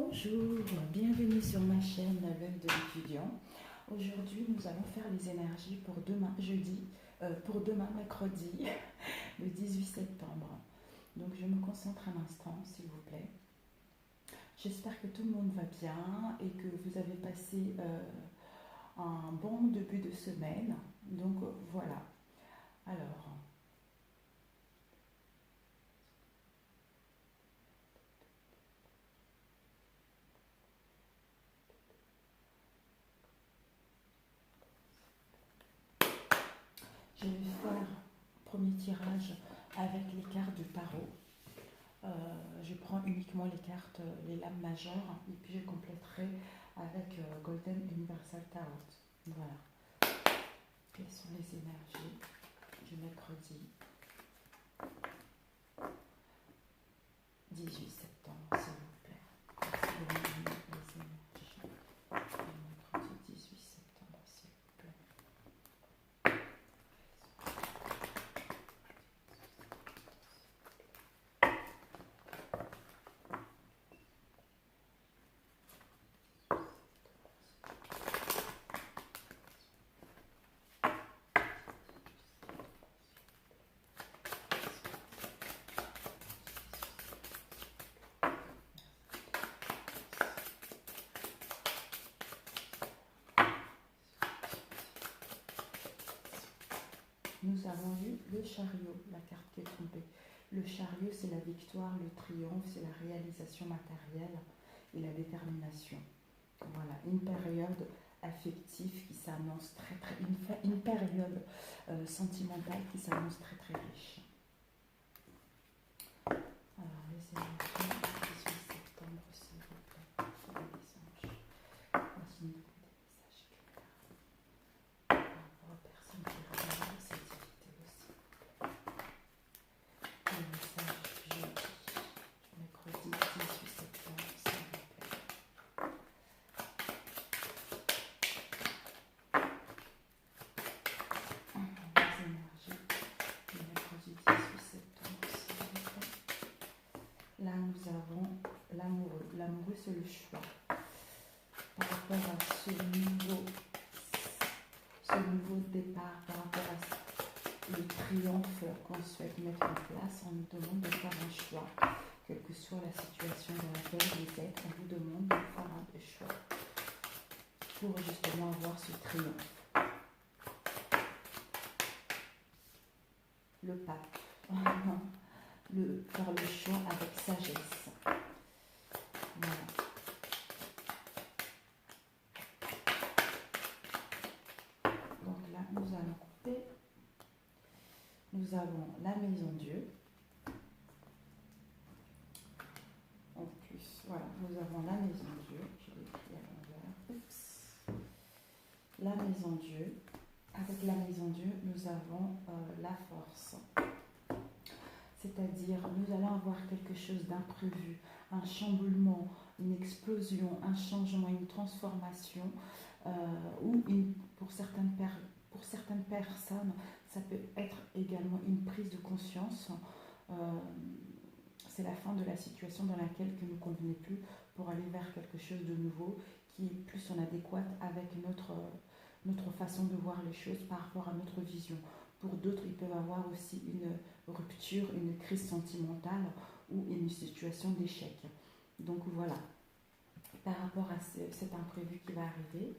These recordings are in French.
Bonjour, bienvenue sur ma chaîne L'œil de l'étudiant. Aujourd'hui, nous allons faire les énergies pour demain, mercredi, le 18 septembre. Donc, je me concentre un instant, s'il vous plaît. J'espère que tout le monde va bien et que vous avez passé un bon début de semaine. Donc, voilà. Alors, je vais faire premier tirage avec les cartes du tarot. Je prends uniquement les cartes, les lames majeures, et puis je compléterai avec Golden Universal Tarot. Voilà. Quelles sont les énergies du mercredi 18 septembre, s'il vous plaît. Merci de me donner les énergies du mercredi 18 septembre, s'il vous plaît. Nous avons eu le chariot, la carte qui est tombée. Le chariot, c'est la victoire, le triomphe, c'est la réalisation matérielle et la détermination. Voilà, une période affective qui s'annonce une période sentimentale qui s'annonce très très riche. Alors, les énergies du 18 septembre, s'il vous plaît, les anges. Voici des messages clairs par rapport aux personnes qui regardent cette activité aussi. Les messages du jeudi, du mercredi 18 septembre, s'il vous plaît. Les énergies du mercredi 18 septembre, s'il vous plaît. Là, nous avons l'amoureux. L'amoureux, c'est le choix. Par rapport à ce nouveau départ, par rapport à le triomphe qu'on souhaite mettre en place, on nous demande de faire un choix. Quelle que soit la situation dans laquelle vous êtes, on vous demande de faire un choix pour justement avoir ce triomphe. Le pape. Faire le choix avec sagesse. Voilà. Donc là, nous allons couper. Nous avons la maison Dieu. En plus, voilà, nous avons la maison Dieu. Je l'ai écrit à l'envers. Oups. La maison Dieu. Avec la maison Dieu, nous avons la force. C'est-à-dire, nous allons avoir quelque chose d'imprévu, un chamboulement, une explosion, un changement, une transformation, ou pour certaines personnes, ça peut être également une prise de conscience. C'est la fin de la situation dans laquelle que nous ne convenait plus pour aller vers quelque chose de nouveau qui est plus en adéquate avec notre façon de voir les choses par rapport à notre vision. Pour d'autres, ils peuvent avoir aussi une rupture, une crise sentimentale ou une situation d'échec. Donc voilà, par rapport à cet imprévu qui va arriver,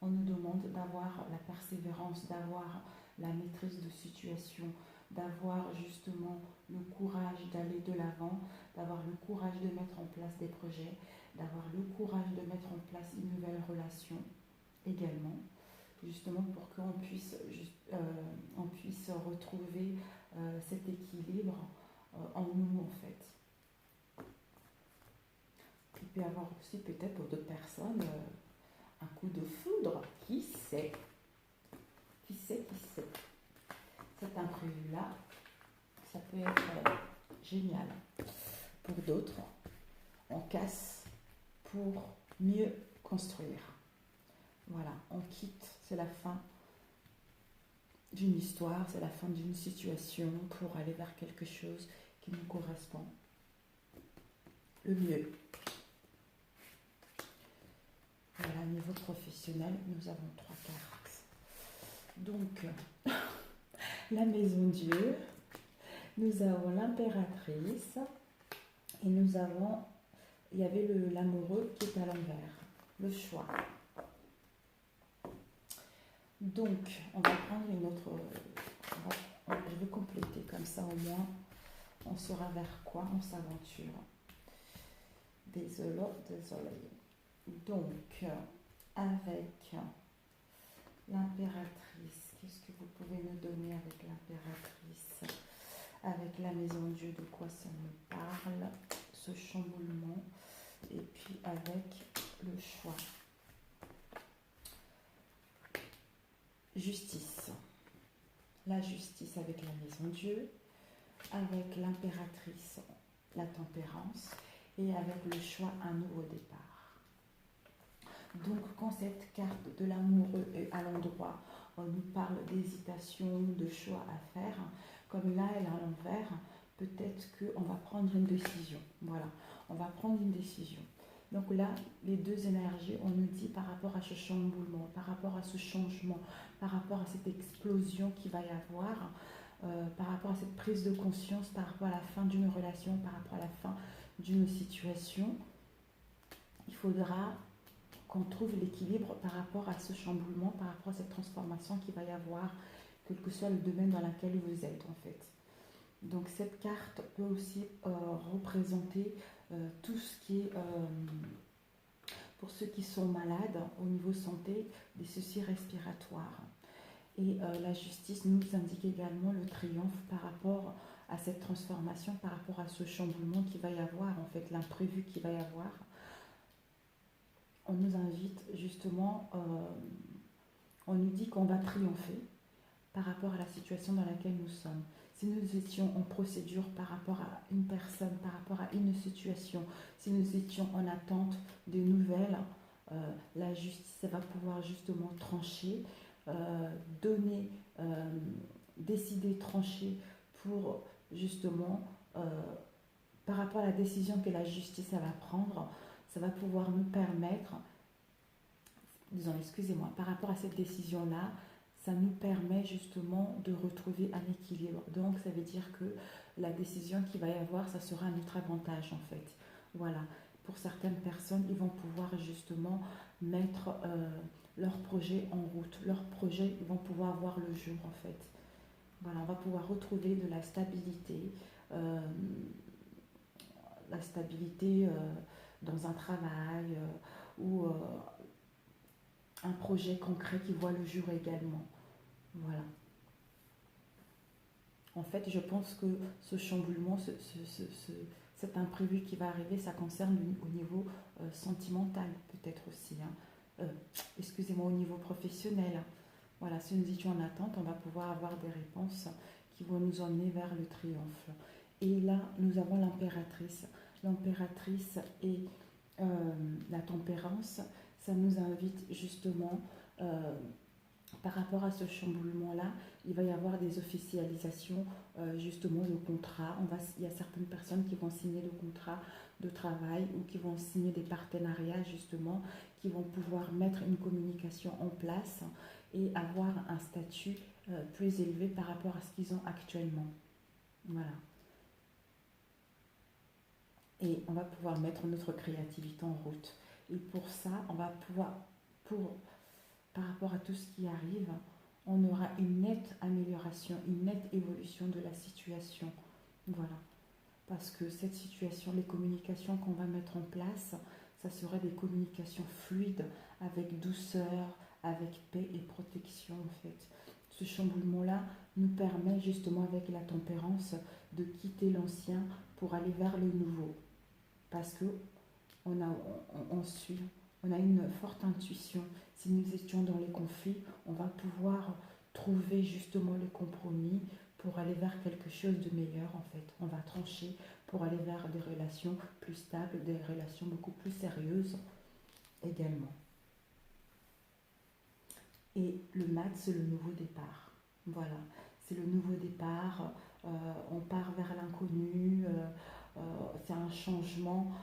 on nous demande d'avoir la persévérance, d'avoir la maîtrise de situation, d'avoir justement le courage d'aller de l'avant, d'avoir le courage de mettre en place des projets, d'avoir le courage de mettre en place une nouvelle relation également, justement pour qu'on puisse retrouver cet équilibre en nous en fait. Il peut y avoir aussi peut-être pour d'autres personnes un coup de foudre, qui sait. Cet imprévu-là, ça peut être génial. Pour d'autres, on casse pour mieux construire. Voilà, on quitte, c'est la fin d'une histoire, c'est la fin d'une situation pour aller vers quelque chose qui nous correspond le mieux. professionnel, nous avons 3 cartes. Donc, la maison Dieu, nous avons l'impératrice et nous avons, il y avait l'amoureux qui est à l'envers, le choix. Donc, on va prendre une autre, je vais compléter comme ça au moins, on saura vers quoi on s'aventure. Désolé. Donc, avec l'impératrice, qu'est-ce que vous pouvez nous donner avec l'impératrice? Avec la maison Dieu, de quoi ça me parle, ce chamboulement, et puis avec le choix. Justice. La justice avec la maison Dieu, avec l'impératrice, la tempérance, et avec le choix, un nouveau départ. Donc, quand cette carte de l'amoureux est à l'endroit, on nous parle d'hésitation, de choix à faire, comme là, elle est à l'envers, peut-être qu'on va prendre une décision. Voilà, on va prendre une décision. Donc là, les deux énergies, on nous dit par rapport à ce chamboulement, par rapport à ce changement, par rapport à cette explosion qu'il va y avoir, par rapport à cette prise de conscience, par rapport à la fin d'une relation, par rapport à la fin d'une situation, il faudra qu'on trouve l'équilibre par rapport à ce chamboulement, par rapport à cette transformation qu'il va y avoir, quel que soit le domaine dans lequel vous êtes en fait. Donc cette carte peut aussi représenter tout ce qui est, pour ceux qui sont malades au niveau santé, des soucis respiratoires. Et la justice nous indique également le triomphe par rapport à cette transformation, par rapport à ce chamboulement qu'il va y avoir, en fait, l'imprévu qu'il va y avoir. On nous invite justement, on nous dit qu'on va triompher par rapport à la situation dans laquelle nous sommes. Si nous étions en procédure par rapport à une personne, par rapport à une situation, si nous étions en attente de nouvelles, la justice va pouvoir justement trancher, donner, décider, trancher pour justement, par rapport à la décision que la justice va prendre, ça va pouvoir nous permettre, disons, excusez-moi, par rapport à cette décision-là, ça nous permet justement de retrouver un équilibre. Donc, ça veut dire que la décision qu'il va y avoir, ça sera à notre avantage en fait. Voilà. Pour certaines personnes, ils vont pouvoir justement mettre leur projet en route. Leurs projets, ils vont pouvoir voir le jour en fait. Voilà, on va pouvoir retrouver de la stabilité, dans un travail ou un projet concret qui voit le jour également. Voilà. En fait, je pense que ce chamboulement, cet imprévu qui va arriver, ça concerne au niveau sentimental peut-être aussi. Excusez-moi, au niveau professionnel. Voilà, si nous étions en attente, on va pouvoir avoir des réponses qui vont nous emmener vers le triomphe. Et là, nous avons l'impératrice. L'impératrice et la tempérance, ça nous invite justement, par rapport à ce chamboulement-là, il va y avoir des officialisations justement de contrats. Il y a certaines personnes qui vont signer le contrat de travail ou qui vont signer des partenariats justement, qui vont pouvoir mettre une communication en place et avoir un statut plus élevé par rapport à ce qu'ils ont actuellement. Voilà. Et on va pouvoir mettre notre créativité en route. Et pour ça, on va pouvoir, par rapport à tout ce qui arrive, on aura une nette amélioration, une nette évolution de la situation. Voilà. Parce que cette situation, les communications qu'on va mettre en place, ça sera des communications fluides, avec douceur, avec paix et protection en fait. Ce chamboulement-là nous permet justement avec la tempérance de quitter l'ancien pour aller vers le nouveau. Parce que on a une forte intuition. Si nous étions dans les conflits, on va pouvoir trouver justement le compromis pour aller vers quelque chose de meilleur en fait. On va trancher pour aller vers des relations plus stables, des relations beaucoup plus sérieuses également. Et le mat, c'est le nouveau départ. Voilà, c'est le nouveau départ. On part vers l'inconnu. C'est un changement.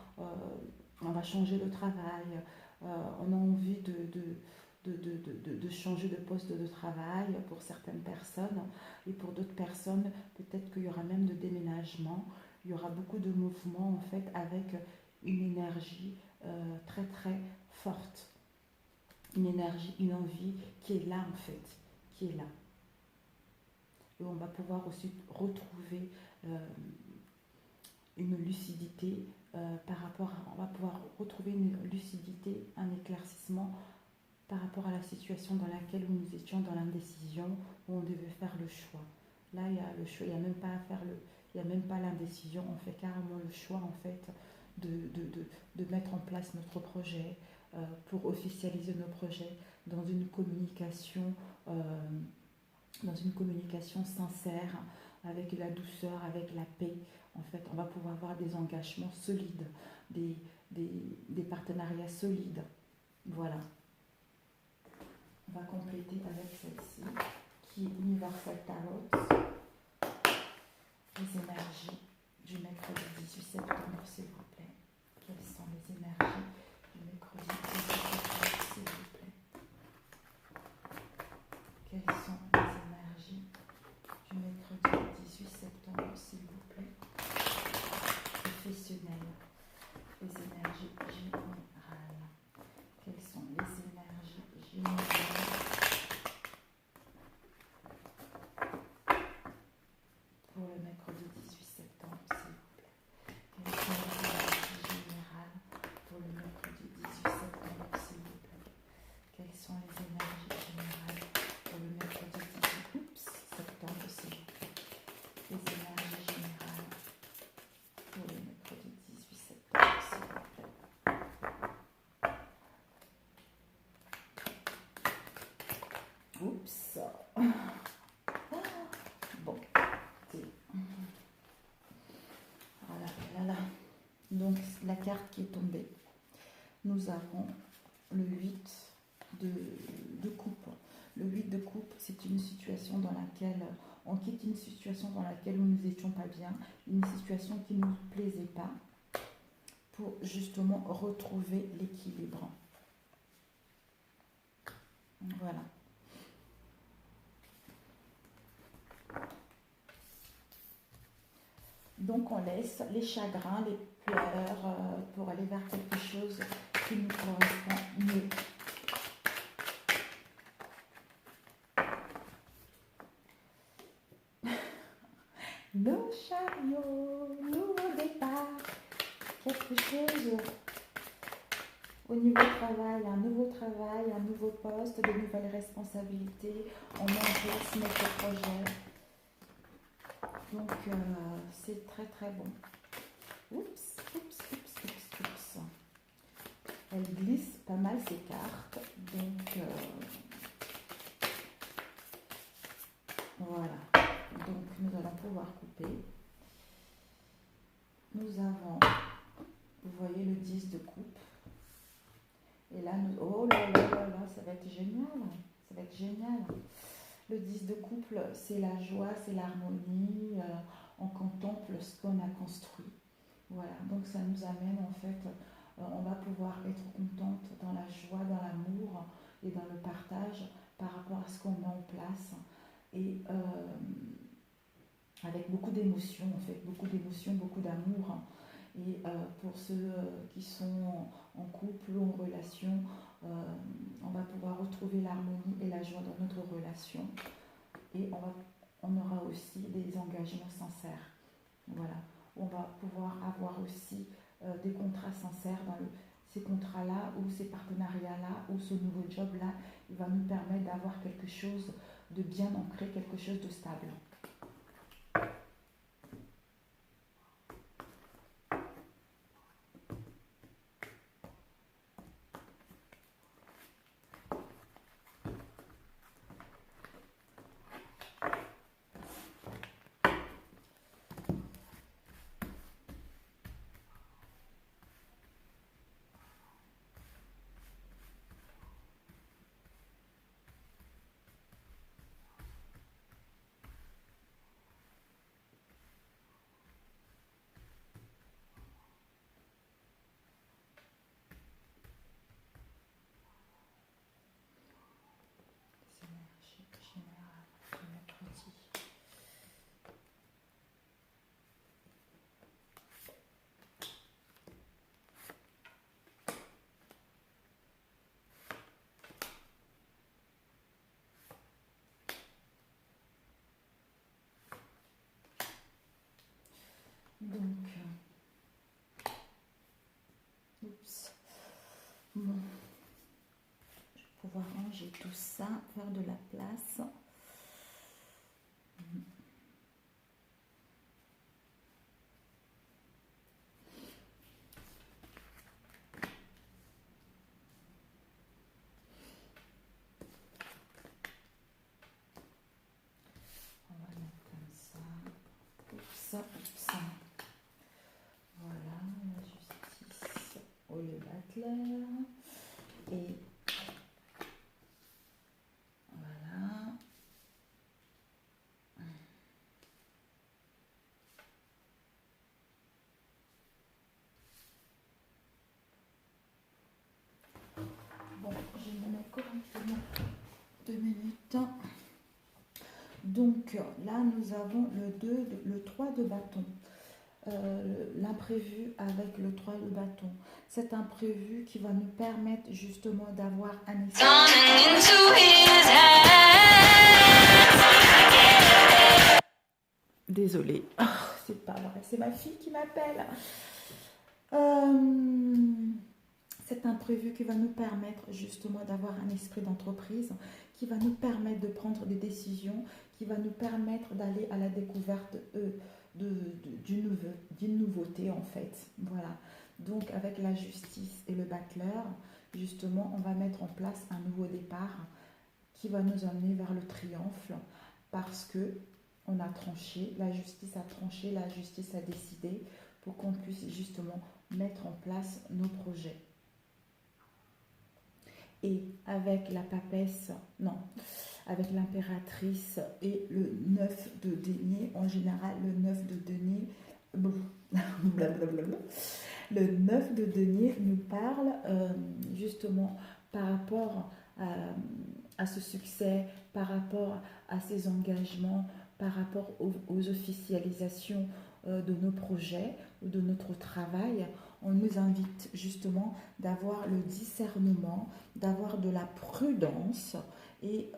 On va changer le travail. On a envie de changer de poste de travail pour certaines personnes. Et pour d'autres personnes, peut-être qu'il y aura même de déménagement. Il y aura beaucoup de mouvements en fait avec une énergie très très forte. Une énergie, une envie qui est là en fait, qui est là. Et on va pouvoir aussi retrouver une lucidité par rapport à, on va pouvoir retrouver une lucidité, un éclaircissement par rapport à la situation dans laquelle nous étions dans l'indécision, où on devait faire le choix. Là, il y a le choix, il n'y a même pas à faire il n'y a même pas l'indécision, on fait carrément le choix en fait de mettre en place notre projet pour officialiser nos projets dans une communication sincère, avec la douceur, avec la paix. En fait, on va pouvoir avoir des engagements solides, des partenariats solides. Voilà. On va compléter avec celle-ci, qui est Universal Tarot. Les énergies du mercredi 18 septembre, s'il vous plaît. Quelles sont les énergies du mercredi 18 septembre, s'il vous plaît? Quelles sont les énergies du mercredi 18 septembre, s'il vous plaît? Professionnel. Les énergies générales. Quelles sont les énergies générales pour le mercredi 18 septembre, s'il vous plaît? Quelles sont les énergies générales pour le mercredi 18 septembre, s'il vous plaît? Quelles sont les énergies générales pour le mercredi 18 septembre, s'il vous plaît? Les énergies générales pour le mercredi 18 septembre, s'il vous plaît. Oups. Bon. Voilà. Donc, la carte qui est tombée, nous avons le 8 de coupe. Le 8 de coupe, c'est une situation dans laquelle on quitte une situation dans laquelle nous n'étions pas bien, une situation qui ne nous plaisait pas, pour justement retrouver l'équilibre. Voilà. Donc on laisse les chagrins, les pleurs pour aller vers quelque chose qui nous correspond mieux. Nos chariots, nouveau départ, quelque chose au niveau travail, un nouveau poste, de nouvelles responsabilités, on met en place notre projet. Donc c'est très très bon. Oups. Elle glisse pas mal ces cartes. Donc voilà. Donc nous allons pouvoir couper. Nous avons, vous voyez le 10 de coupe. Et là, oh là, ça va être génial. Ça va être génial. Le 10 de couple, c'est la joie, c'est l'harmonie. On contemple ce qu'on a construit. Voilà, donc ça nous amène en fait, on va pouvoir être contente dans la joie, dans l'amour et dans le partage par rapport à ce qu'on met en place. Et avec beaucoup d'émotions en fait, beaucoup d'émotions, beaucoup d'amour. Et pour ceux qui sont en couple ou en relation, on va pouvoir retrouver l'harmonie et la joie dans notre relation. Et on aura aussi des engagements sincères. Voilà. On va pouvoir avoir aussi des contrats sincères dans ces contrats-là ou ces partenariats-là ou ce nouveau job-là. Il va nous permettre d'avoir quelque chose de bien ancré, quelque chose de stable. Donc, oups. Bon, je vais pouvoir ranger tout ça, faire de la place. On va mettre comme ça. Oups. Voilà, la justice au lieu Butler. Et voilà. Bon, je me mets correctement 2 minutes. Donc là, nous avons le 3 de bâton. L'imprévu avec le 3 de bâton. C'est imprévu qui va nous permettre justement d'avoir un esprit. Désolée, c'est pas vrai, c'est ma fille qui m'appelle. C'est imprévu qui va nous permettre justement d'avoir un esprit d'entreprise, qui va nous permettre de prendre des décisions, qui va nous permettre d'aller à la découverte d'une nouveauté en fait. Voilà. Donc avec la justice et le butler, justement, on va mettre en place un nouveau départ qui va nous amener vers le triomphe parce que on a tranché, la justice a tranché, la justice a décidé pour qu'on puisse justement mettre en place nos projets. Et avec la papesse, non, avec l'impératrice et le 9 de denier, en général le 9 de denier, blablabla, le 9 de denier nous parle justement par rapport à ce succès, par rapport à ces engagements, par rapport aux officialisations de nos projets ou de notre travail. On nous invite justement d'avoir le discernement, d'avoir de la prudence et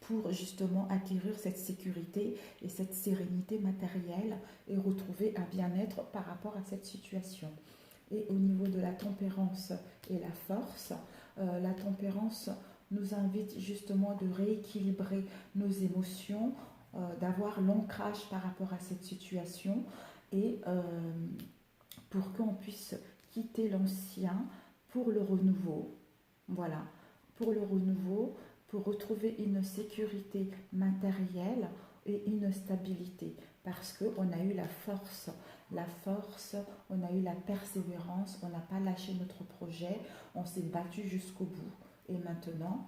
pour justement acquérir cette sécurité et cette sérénité matérielle et retrouver un bien-être par rapport à cette situation. Et au niveau de la tempérance et la force, la tempérance nous invite justement de rééquilibrer nos émotions, d'avoir l'ancrage par rapport à cette situation et pour qu'on puisse quitter l'ancien pour le renouveau. Voilà, pour le renouveau, pour retrouver une sécurité matérielle et une stabilité. Parce qu'on a eu la force, on a eu la persévérance, on n'a pas lâché notre projet, on s'est battu jusqu'au bout. Et maintenant,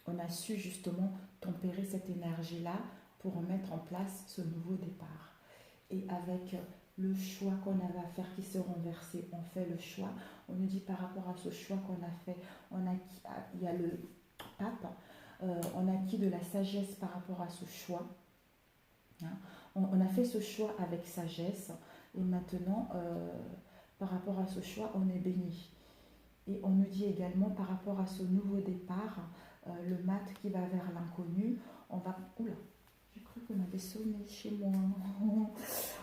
on a su justement tempérer cette énergie-là pour mettre en place ce nouveau départ. Et avec le choix qu'on avait à faire qui s'est renversé, on fait le choix. On nous dit par rapport à ce choix qu'on a fait, il y a le pape, on a acquis de la sagesse par rapport à ce choix. Hein. On a fait ce choix avec sagesse et maintenant, par rapport à ce choix, on est béni. Et on nous dit également par rapport à ce nouveau départ, le mat qui va vers l'inconnu, on va... Oula, j'ai cru qu'on avait sonné chez moi.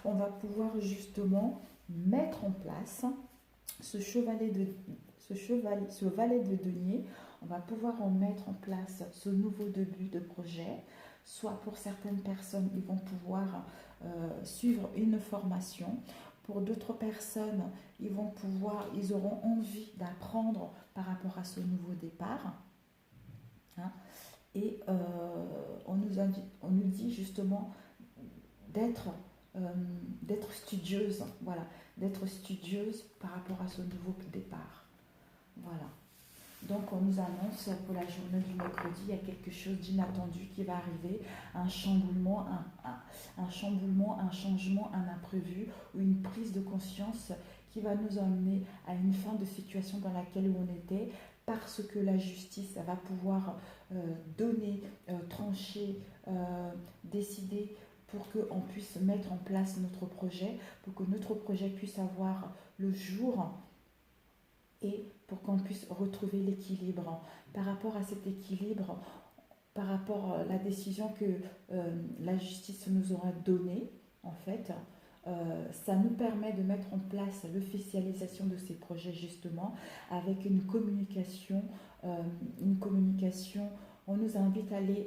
On va pouvoir justement mettre en place ce valet de denier. On va pouvoir en mettre en place ce nouveau début de projet. Soit pour certaines personnes, ils vont pouvoir suivre une formation. Pour d'autres personnes, ils auront envie d'apprendre par rapport à ce nouveau départ. Hein. Et on nous dit justement d'être studieuse, voilà, d'être studieuse par rapport à ce nouveau départ. Voilà. Donc on nous annonce pour la journée du mercredi, il y a quelque chose d'inattendu qui va arriver, un chamboulement, un changement, un imprévu ou une prise de conscience qui va nous amener à une fin de situation dans laquelle on était, parce que la justice va pouvoir donner, trancher, décider pour qu'on puisse mettre en place notre projet, pour que notre projet puisse avoir le jour et pour qu'on puisse retrouver l'équilibre. Par rapport à cet équilibre, par rapport à la décision que la justice nous aura donnée, en fait, Ça nous permet de mettre en place l'officialisation de ces projets justement avec une communication, on nous invite à aller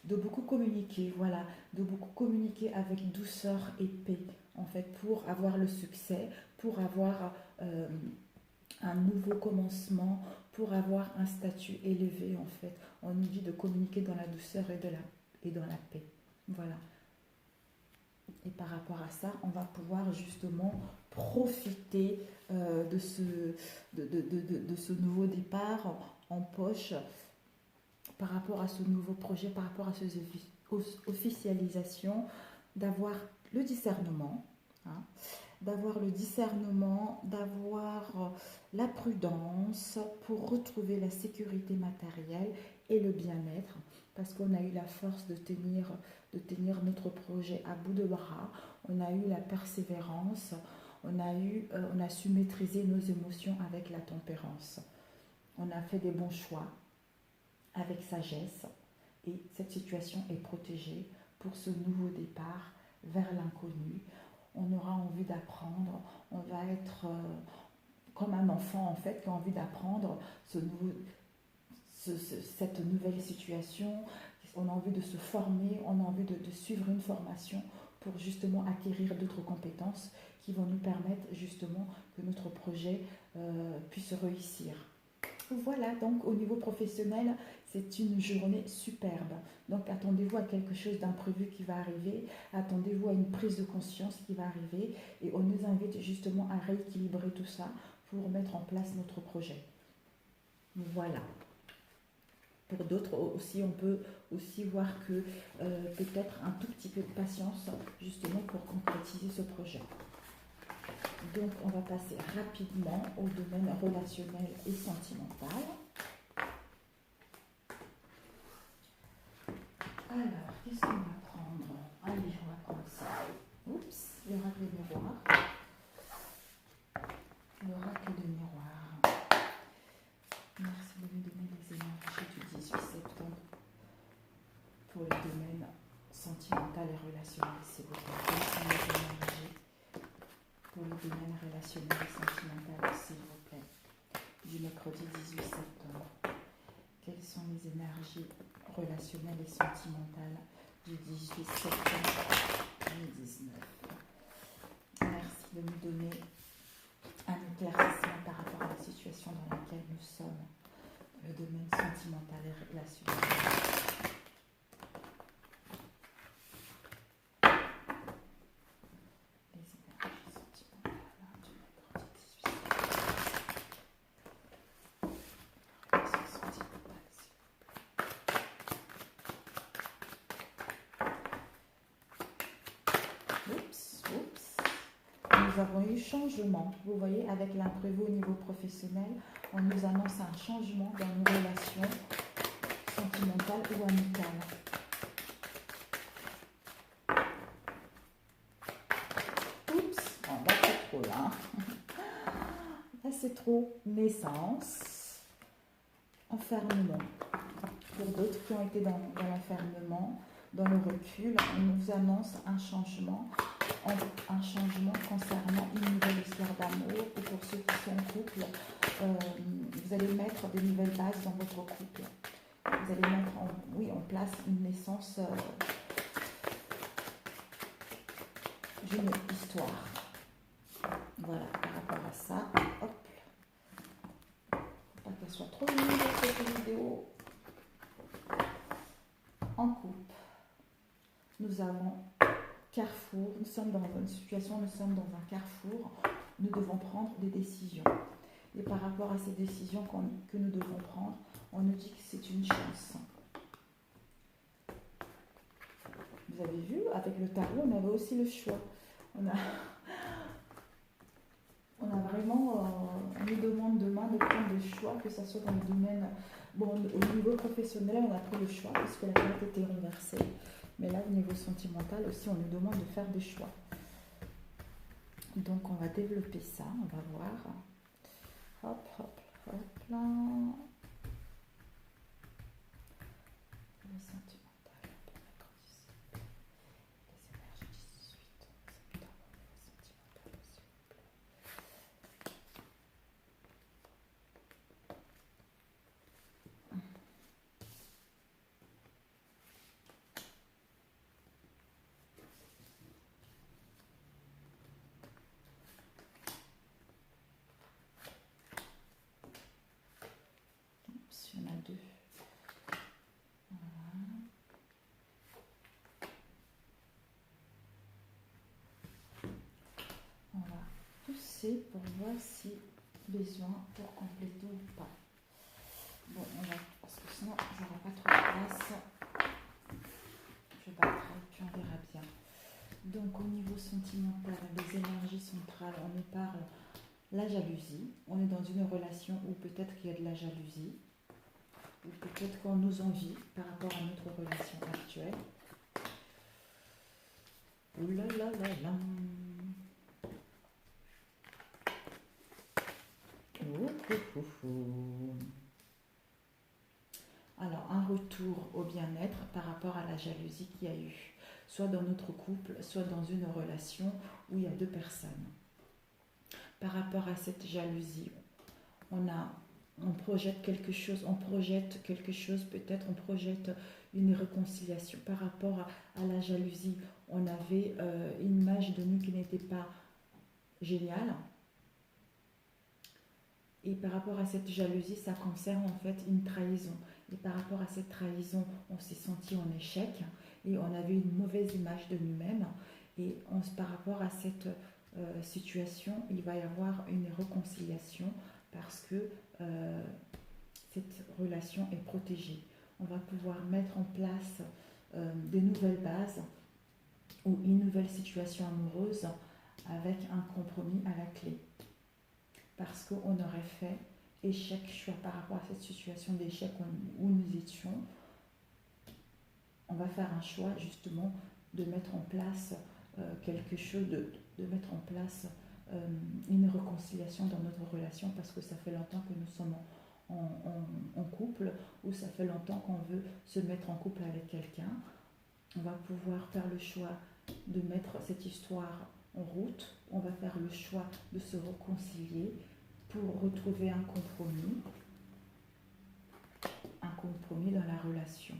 de beaucoup communiquer, voilà, de beaucoup communiquer avec douceur et paix, en fait, pour avoir le succès, pour avoir un nouveau commencement, pour avoir un statut élevé, en fait. On nous dit de communiquer dans la douceur et dans la paix. Voilà. Et par rapport à ça, on va pouvoir justement profiter de ce nouveau départ en poche par rapport à ce nouveau projet, par rapport à ces officialisations, d'avoir le discernement, hein, d'avoir la prudence pour retrouver la sécurité matérielle et le bien-être, parce qu'on a eu la force de tenir notre projet à bout de bras, on a eu la persévérance, on a su maîtriser nos émotions avec la tempérance. On a fait des bons choix avec sagesse et cette situation est protégée pour ce nouveau départ vers l'inconnu. On aura envie d'apprendre, on va être comme un enfant en fait qui a envie d'apprendre cette nouvelle situation. On a envie de se former, on a envie de suivre une formation pour justement acquérir d'autres compétences qui vont nous permettre justement que notre projet puisse réussir. Voilà, donc au niveau professionnel, c'est une journée superbe. Donc attendez-vous à quelque chose d'imprévu qui va arriver, attendez-vous à une prise de conscience qui va arriver et on nous invite justement à rééquilibrer tout ça pour mettre en place notre projet. Voilà. Pour d'autres aussi, on peut aussi voir que peut-être un tout petit peu de patience justement pour concrétiser ce projet. Donc on va passer rapidement au domaine relationnel et sentimental. Alors, qu'est-ce qu'on va prendre? Allez, on va prendre ça. Oups, l'oracle de miroir. L'oracle de miroir. Merci de nous donner les énergies du 18 septembre pour le domaine sentimental et relationnel, s'il vous plaît. Quelles sont les énergies pour le domaine relationnel et sentimental, s'il vous plaît, du mercredi 18 septembre? Quelles sont les énergies relationnelles et sentimentales du 18 septembre 2019? Merci de nous donner un éclaircissement par rapport à la situation dans laquelle nous sommes, le domaine sentimental et relationnel. Nous avons eu changement. Vous voyez, avec l'imprévu au niveau professionnel, on nous annonce un changement dans nos relations sentimentales ou amicales. Oups, bon, là c'est trop là. Là c'est trop. Naissance, enfermement. Pour d'autres qui ont été dans l'enfermement, dans le recul, on nous annonce un changement concernant une nouvelle histoire d'amour, ou pour ceux qui sont en couple, vous allez mettre des nouvelles bases dans votre couple. Vous allez mettre en place une naissance d'une histoire. Voilà, par rapport à ça, hop. Faut pas qu'elle soit trop longue cette vidéo. En couple, nous avons carrefour, nous sommes dans une situation, nous sommes dans un carrefour, nous devons prendre des décisions. Et par rapport à ces décisions que nous devons prendre, on nous dit que c'est une chance. Vous avez vu, avec le tarot, on avait aussi le choix. On a vraiment, on nous demande demain de prendre des choix, que ce soit dans le domaine, bon, au niveau professionnel, on a pris le choix, puisque la carte était renversée. Mais là, au niveau sentimental aussi, on nous demande de faire des choix. Donc, on va développer ça, on va voir. Hop, hop, hop, là. Le sentimental, pour mettre ici. Les énergies du 2. Voilà. On va pousser pour voir si besoin pour compléter ou pas. Bon, on va, parce que sinon j'aurai pas trop de place. Je battrai, puis on verra bien. Donc au niveau sentimental, les énergies centrales, on nous parle la jalousie. On est dans une relation où peut-être qu'il y a de la jalousie, ou peut-être qu'on nous envie par rapport à notre relation actuelle. Ouh là là là là. Alors, un retour au bien-être par rapport à la jalousie qu'il y a eu, soit dans notre couple, soit dans une relation où il y a deux personnes. Par rapport à cette jalousie, on projette quelque chose, peut-être on projette une réconciliation. Par rapport à la jalousie, on avait une image de nous qui n'était pas géniale. Et par rapport à cette jalousie, ça concerne en fait une trahison. Et par rapport à cette trahison, on s'est senti en échec et on avait une mauvaise image de nous-mêmes. Et par rapport à cette situation, il va y avoir une réconciliation parce que cette relation est protégée. On va pouvoir mettre en place des nouvelles bases ou une nouvelle situation amoureuse avec un compromis à la clé. Parce qu'on aurait fait échec choix par rapport à cette situation d'échec où nous étions. On va faire un choix justement de mettre en place quelque chose, de mettre en place une réconciliation dans notre relation parce que ça fait longtemps que nous sommes en couple ou ça fait longtemps qu'on veut se mettre en couple avec quelqu'un. On va pouvoir faire le choix de mettre cette histoire en route. On va faire le choix de se réconcilier pour retrouver un compromis dans la relation.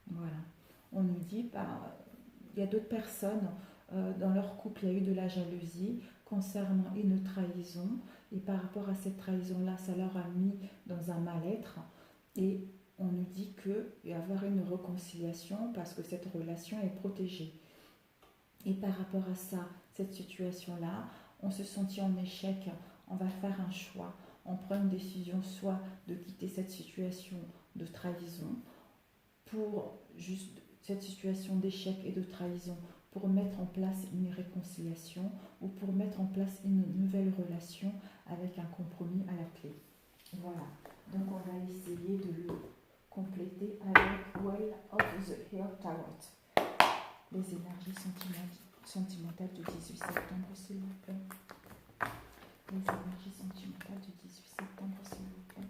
Voilà. On nous dit, il y a d'autres personnes, dans leur couple, il y a eu de la jalousie concernant une trahison. Et par rapport à cette trahison-là, ça leur a mis dans un mal-être. Et on nous dit qu'il va y avoir une réconciliation parce que cette relation est protégée. Et par rapport à ça, cette situation-là, on se sentit en échec, on va faire un choix, on prend une décision soit de quitter cette situation de trahison pour juste cette situation d'échec et de trahison pour mettre en place une réconciliation ou pour mettre en place une nouvelle relation avec un compromis à la clé. Voilà, donc on va essayer de le compléter avec Well of the Hill Tarot. Les énergies sentimentales du 18 septembre, s'il vous plaît. Les énergies sentimentales du 18 septembre, s'il vous plaît.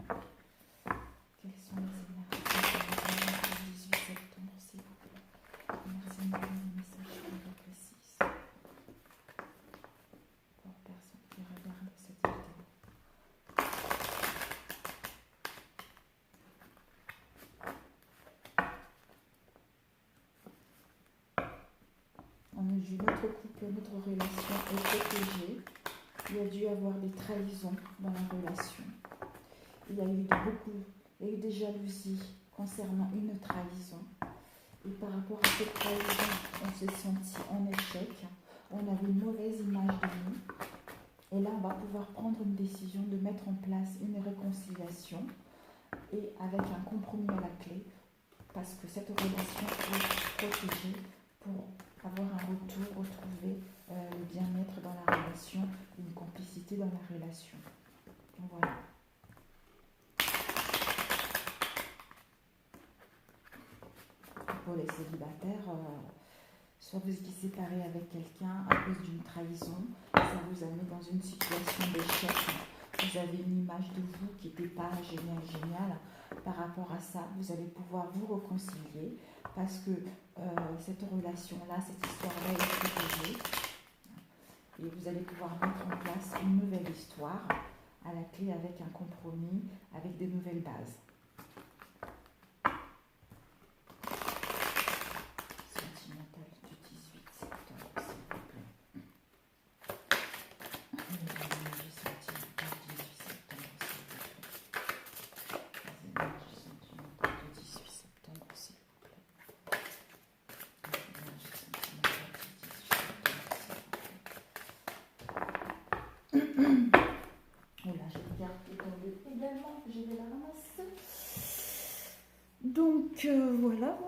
Quelles sont les énergies sentimentales du 18 septembre, s'il vous plaît. Merci de me donner des messages très précis pour personne qui regarde cette vidéo. On nous dit notre couple, notre relation est protégée. Il y a dû y avoir des trahisons dans la relation. Il y a eu des jalousies concernant une trahison. Et par rapport à cette trahison, on s'est senti en échec. On avait une mauvaise image de nous. Et là, on va pouvoir prendre une décision de mettre en place une réconciliation et avec un compromis à la clé parce que cette relation est protégée pour avoir un retour, retrouver le bien-être dans la relation, une complicité dans la relation. Donc voilà. Pour les célibataires, soit vous étiez séparés avec quelqu'un à cause d'une trahison, ça vous a mis dans une situation d'échec. Vous avez une image de vous qui n'était pas géniale. Par rapport à ça, vous allez pouvoir vous réconcilier parce que cette relation-là, cette histoire-là est protégée. Et vous allez pouvoir mettre en place une nouvelle histoire à la clé avec un compromis, avec des nouvelles bases. Sentimentale du 18 septembre, s'il vous plaît. Les énergies sentimentales du 18 septembre, s'il vous plaît. Les énergies Voilà, j'ai une carte qui est tombée également, je vais la ramasser. Donc voilà.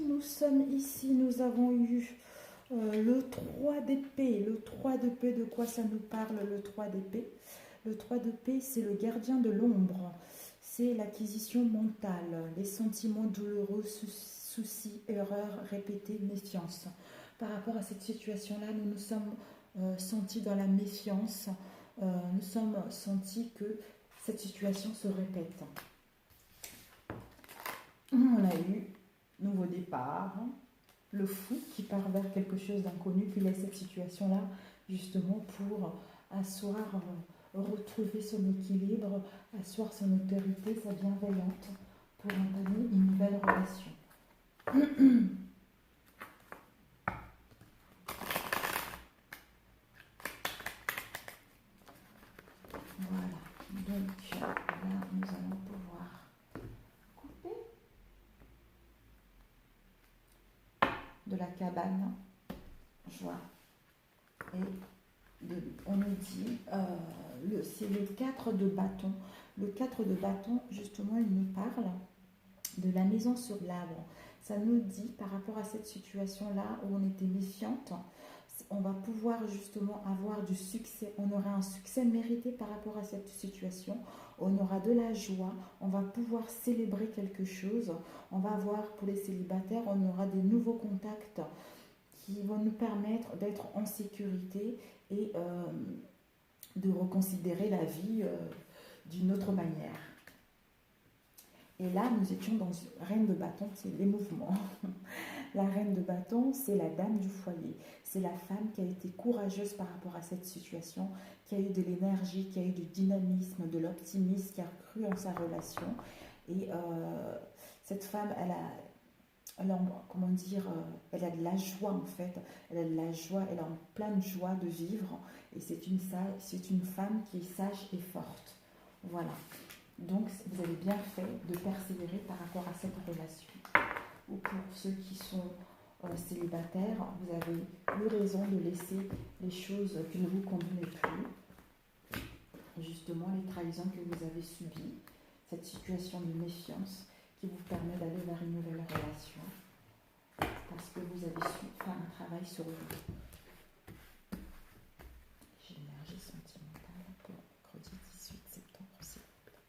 Nous sommes ici, nous avons eu le 3 d'épée. Le 3 d'épée, de quoi ça nous parle le 3 d'épée? Le 3 d'épée, c'est le gardien de l'ombre. C'est l'acquisition mentale, les sentiments douloureux, soucis, erreurs répétées, méfiance. Par rapport à cette situation-là, nous nous sommes sentis dans la méfiance. Nous sommes sentis que cette situation se répète. On a eu nouveau départ, le fou qui part vers quelque chose d'inconnu, qui laisse cette situation-là justement pour asseoir, retrouver son équilibre, asseoir son autorité, sa bienveillante, pour entamer une nouvelle relation. Voilà, donc là nous allons pouvoir couper de la cabane, joie, et on nous dit, c'est le 4 de bâton. Le 4 de bâton, justement, il nous parle de la maison sur l'arbre. Ça nous dit, par rapport à cette situation-là où on était méfiante, on va pouvoir justement avoir du succès. On aura un succès mérité par rapport à cette situation. On aura de la joie. On va pouvoir célébrer quelque chose. On va avoir, pour les célibataires, on aura des nouveaux contacts qui vont nous permettre d'être en sécurité et de reconsidérer la vie d'une autre manière. Et là, nous étions dans reine de bâton, c'est les mouvements. La reine de bâton, c'est la dame du foyer. C'est la femme qui a été courageuse par rapport à cette situation, qui a eu de l'énergie, qui a eu du dynamisme, de l'optimisme, qui a cru en sa relation. Et cette femme, elle a, comment dire, elle a de la joie en fait. Elle a de la joie, elle a en pleine joie de vivre. Et c'est une femme qui est sage et forte. Voilà. Donc, vous avez bien fait de persévérer par rapport à cette relation. Ou pour ceux qui sont célibataires, vous avez eu raison de laisser les choses qui ne vous convenaient plus. Justement, les trahisons que vous avez subies, cette situation de méfiance qui vous permet d'aller vers une nouvelle relation. Parce que vous avez su faire un travail sur vous. J'ai l'énergie sentimentale pour mercredi 18 septembre, s'il vous plaît.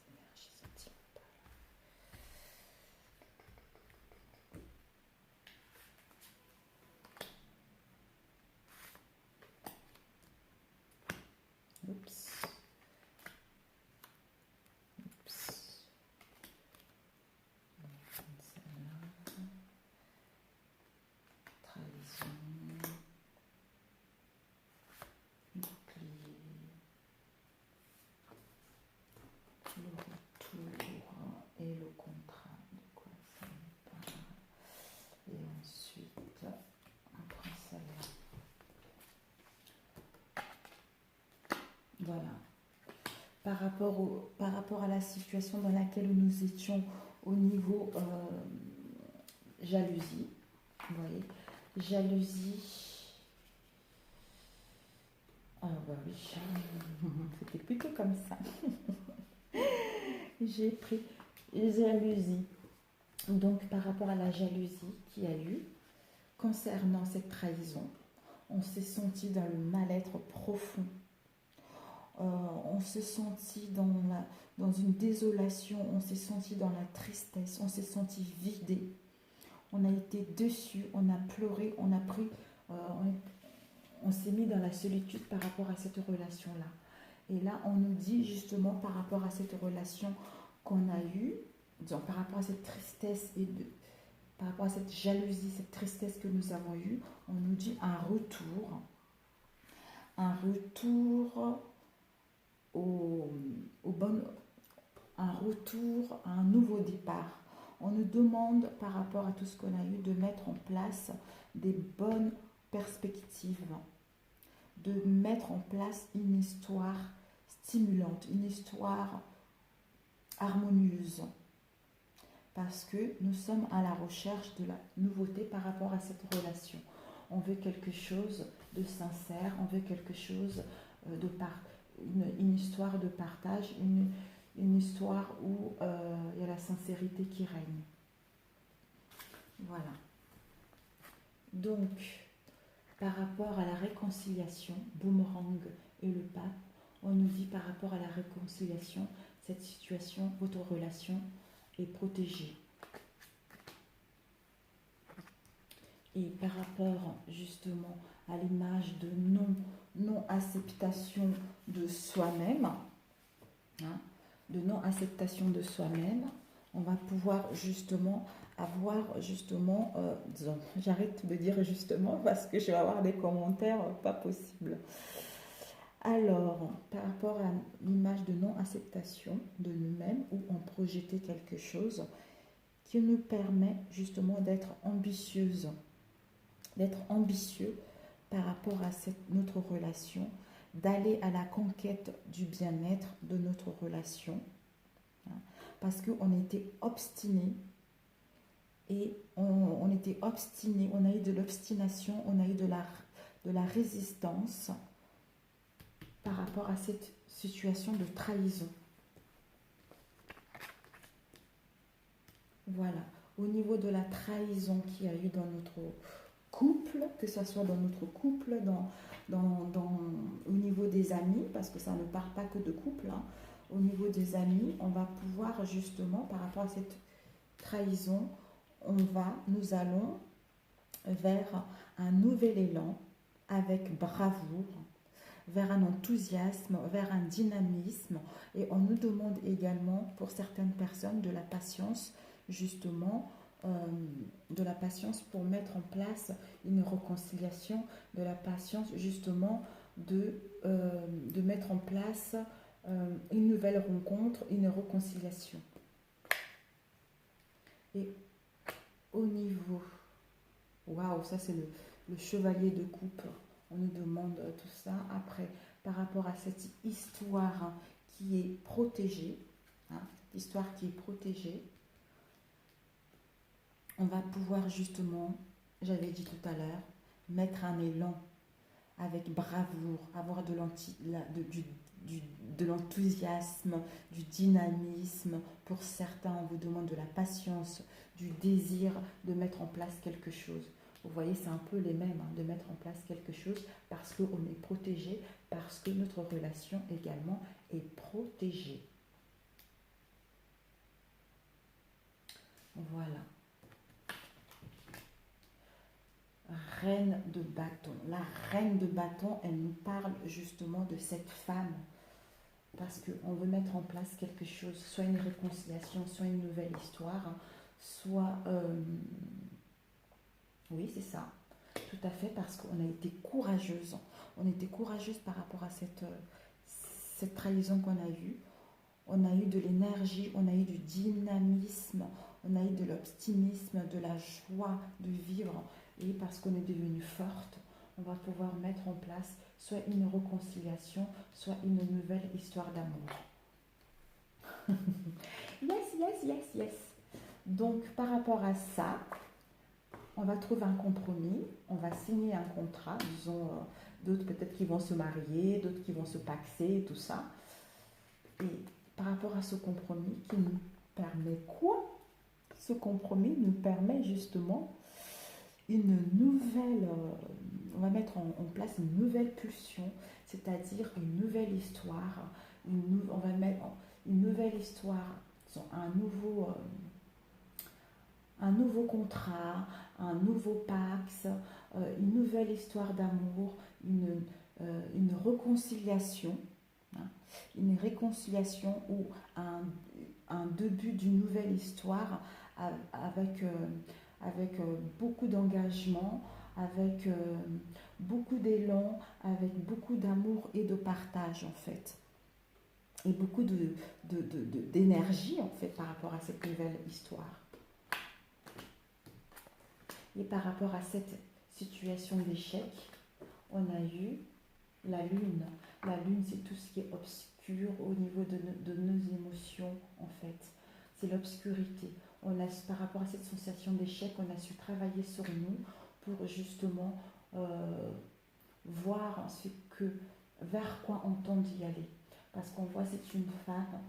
L'énergie sentimentale. Oups. Trahison. Bouclier. Le retour et le contrat. De quoi ça me parle. Et ensuite, après ça là. Voilà. Par rapport à la situation dans laquelle nous étions au niveau jalousie, vous voyez, jalousie, ah bah oui, c'était plutôt comme ça. J'ai pris jalousie. Donc par rapport à la jalousie qu'il y a eu, concernant cette trahison, on s'est senti dans le mal-être profond. On s'est senti dans une désolation, on s'est senti dans la tristesse, on s'est senti vidé, on a été déçu, on a pleuré, on a pris, on s'est mis dans la solitude par rapport à cette relation-là. Et là, on nous dit justement par rapport à cette relation qu'on a eue, disons, par rapport à cette tristesse et par rapport à cette jalousie, cette tristesse que nous avons eue, on nous dit un retour un retour à un nouveau départ. On nous demande par rapport à tout ce qu'on a eu de mettre en place des bonnes perspectives, de mettre en place une histoire stimulante, une histoire harmonieuse, parce que nous sommes à la recherche de la nouveauté par rapport à cette relation. On veut quelque chose de sincère, on veut quelque chose une histoire de partage, une histoire où il y a la sincérité qui règne. Voilà. Donc, par rapport à la réconciliation, Boomerang et le pape, on nous dit par rapport à la réconciliation, cette situation, votre relation est protégée. Et par rapport justement à l'image de non-acceptation de soi-même, de non-acceptation de soi-même, on va pouvoir justement avoir justement, j'arrête de dire justement parce que je vais avoir des commentaires pas possibles. Alors, par rapport à l'image de non-acceptation de nous-mêmes, où on projetait quelque chose qui nous permet justement d'être ambitieuse, d'être ambitieux par rapport à notre relation, d'aller à la conquête du bien-être de notre relation, parce qu'on était obstiné et on était obstiné, on a eu de l'obstination, on a eu de la résistance par rapport à cette situation de trahison. Voilà, au niveau de la trahison qu'il y a eu dans notre couple, que ce soit dans notre couple, au niveau des amis, parce que ça ne parle pas que de couple, au niveau des amis, on va pouvoir justement, par rapport à cette trahison, nous allons vers un nouvel élan avec bravoure, vers un enthousiasme, vers un dynamisme, et on nous demande également pour certaines personnes de la patience, justement, de la patience pour mettre en place une réconciliation, de la patience justement de mettre en place une nouvelle rencontre, une réconciliation. Et au niveau, waouh, ça c'est le chevalier de coupe, on nous demande tout ça. Après, par rapport à cette histoire qui est protégée, l'histoire qui est protégée, on va pouvoir justement, j'avais dit tout à l'heure, mettre un élan avec bravoure, avoir de l'enthousiasme, du dynamisme. Pour certains, on vous demande de la patience, du désir de mettre en place quelque chose. Vous voyez, c'est un peu les mêmes, de mettre en place quelque chose parce qu'on est protégé, parce que notre relation également est protégée. Voilà. Reine de bâton. La reine de bâton, elle nous parle justement de cette femme. Parce qu'on veut mettre en place quelque chose, soit une réconciliation, soit une nouvelle histoire, soit... oui, c'est ça. Tout à fait, parce qu'on a été courageuse. On était courageuse par rapport à cette trahison qu'on a eue. On a eu de l'énergie, on a eu du dynamisme, on a eu de l'optimisme, de la joie de vivre. Et parce qu'on est devenue forte, on va pouvoir mettre en place soit une réconciliation, soit une nouvelle histoire d'amour. Yes. Donc, par rapport à ça, on va trouver un compromis, on va signer un contrat, disons, d'autres peut-être qui vont se marier, d'autres qui vont se paxer, tout ça. Et par rapport à ce compromis qui nous permet quoi? Ce compromis nous permet justement une nouvelle, on va mettre en place une nouvelle pulsion, c'est-à-dire une nouvelle histoire, on va mettre une nouvelle histoire, un nouveau contrat, un nouveau pax, une nouvelle histoire d'amour, une réconciliation, une réconciliation ou un début d'une nouvelle histoire avec beaucoup d'engagement, avec beaucoup d'élan, avec beaucoup d'amour et de partage en fait. Et beaucoup d'énergie en fait par rapport à cette nouvelle histoire. Et par rapport à cette situation d'échec, on a eu la lune. La lune, c'est tout ce qui est obscur au niveau de nos émotions en fait. C'est l'obscurité. Par rapport à cette sensation d'échec, on a su travailler sur nous pour justement voir vers quoi on tente d'y aller. Parce qu'on voit c'est une femme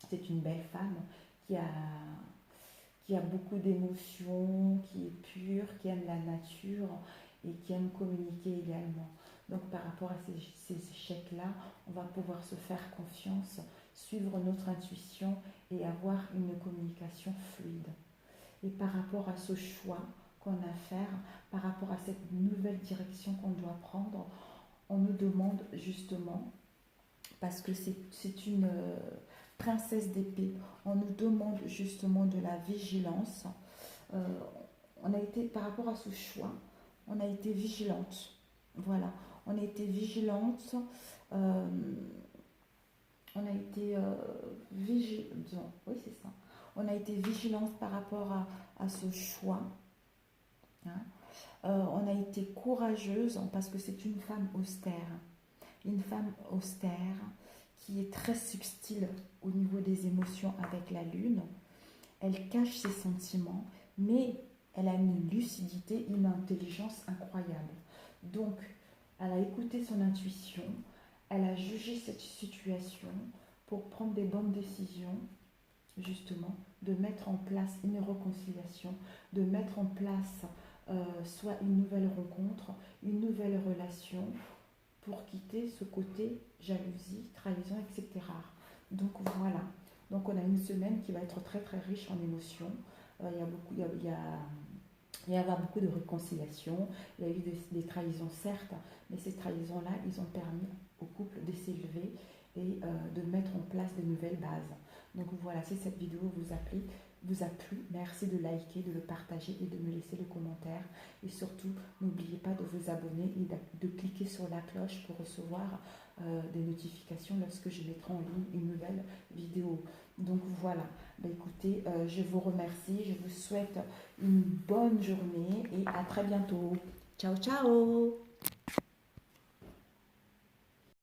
c'est une belle femme qui a, qui a beaucoup d'émotions, qui est pure, qui aime la nature et qui aime communiquer également. Donc par rapport à ces échecs-là, on va pouvoir se faire confiance, suivre notre intuition et avoir une communication fluide. Et par rapport à ce choix qu'on a à faire, par rapport à cette nouvelle direction qu'on doit prendre, on nous demande justement, parce que c'est une princesse d'épée, on nous demande justement de la vigilance. Euh, on a été, par rapport à ce choix, on a été vigilante. Voilà, on a été vigilante. euh, on a été vigilante, oui c'est ça. On a été vigilante par rapport à ce choix. Hein. On a été courageuse parce que c'est une femme austère. Une femme austère qui est très subtile au niveau des émotions avec la lune. Elle cache ses sentiments, mais elle a une lucidité, une intelligence incroyable. Donc, elle a écouté son intuition, elle a jugé cette situation pour prendre des bonnes décisions, justement, de mettre en place une réconciliation, de mettre en place soit une nouvelle rencontre, une nouvelle relation, pour quitter ce côté jalousie, trahison, etc. Donc voilà. Donc on a une semaine qui va être très très riche en émotions. Il y a beaucoup, il y avoir beaucoup de réconciliation. Il y a eu des trahisons certes, mais ces trahisons-là, ils ont permis au couple de s'élever et de mettre en place de nouvelles bases. Donc voilà, si cette vidéo vous a plu, merci de liker, de le partager et de me laisser le commentaire. Et surtout, n'oubliez pas de vous abonner et de cliquer sur la cloche pour recevoir des notifications lorsque je mettrai en ligne une nouvelle vidéo. Donc voilà, écoutez, je vous remercie, je vous souhaite une bonne journée et à très bientôt. Ciao, ciao!